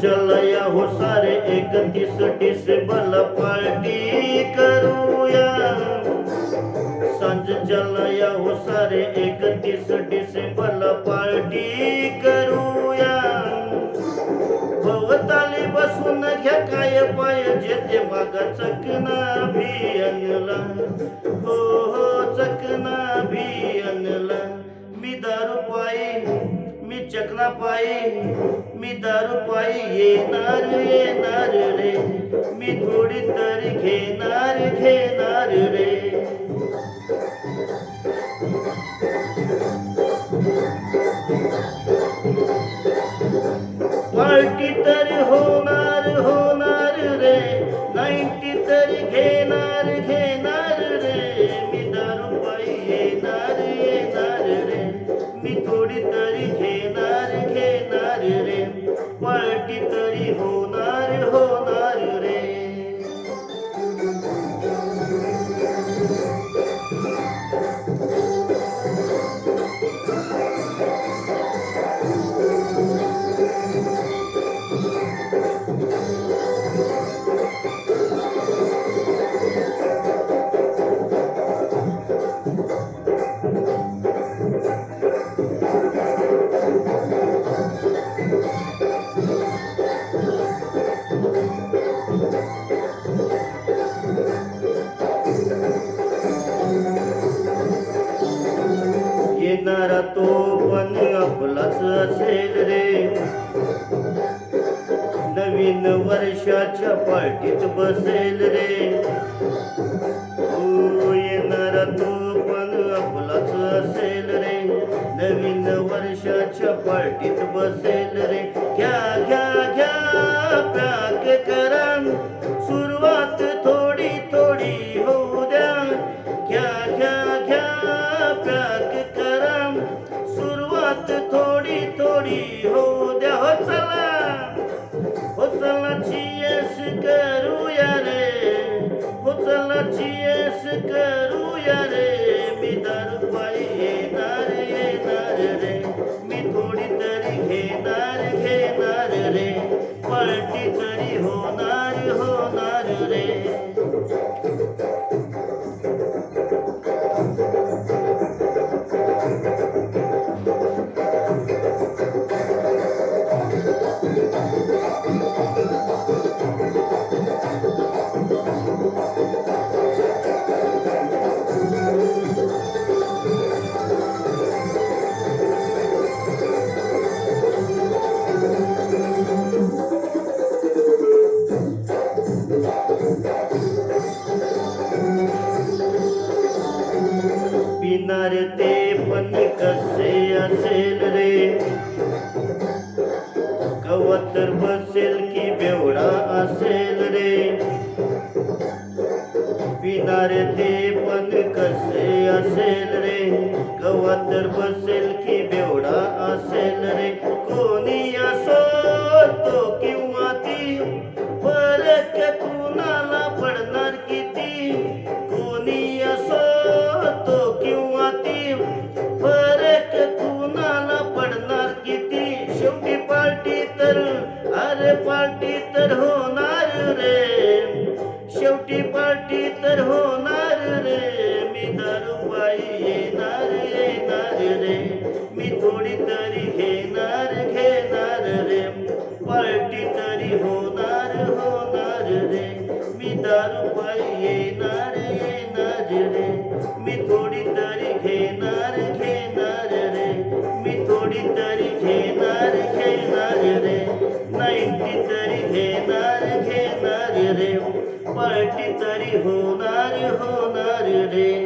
चलया हो सारे 31 डिसेंबर पार्टी करूया सांज चलया हो सारे 31 डिसेंबर पार्टी करूया भवताली बसून घ्या काय पाहिजे ते मागा चकना भी आणला हो हो चकना भी आणला मी दारू पायी मी चकना पायी मी दारू पायी येणार रे मी थोडी तरी घेणार रे पार्टी तरी होणार रे 90 तरी घेणार रे मी दारू पायी येणार रे मी थोडी तरी घेणार रे पार्टी तरी होणार रे येणारा तो पण आपलाच असेल रे नवीन वर्षाच्या पार्टीत बसेल रे हो येणारा तो पण आपलाच असेल रे नवीन वर्षाच्या पार्टीत बसेल रे घ्या पॅक करा सुरुवात थोडी होऊ द्या घ्या पॅक करा सुरुवात थोडी होऊ द्या हो चला चीयर्स करूया रे हो चला चीयर्स करूया रे मी दारू पायी येणार रे मी थोडी तरी घेणार रे पार्टी तरी होणार रे पिणार ते पण कसे असेल रे कवतर बसेल की बेवडा असेल रे पिणार ते पण कसे असेल रे कवतर बसेल की बेवडा असेल रे कोणी असो तो किंवा ती फरक कुणाला पडणार किती कोणी असो तो किंवा ती फरक कुणाला पडणार किती शेवटी पार्टी तर अरे पार्टी तर होणार रे शेवटी पार्टी तर होणार रे मी दारू पायी येणार रे मी थोडी तरी घेणार रे पार्टी तरी होणार रे मी दारू पायी येणार रे मी थोडी तरी घेणार रे मी थोडी तरी घेणार रे 90 तरी घेणार रे पार्टी तरी होणार रे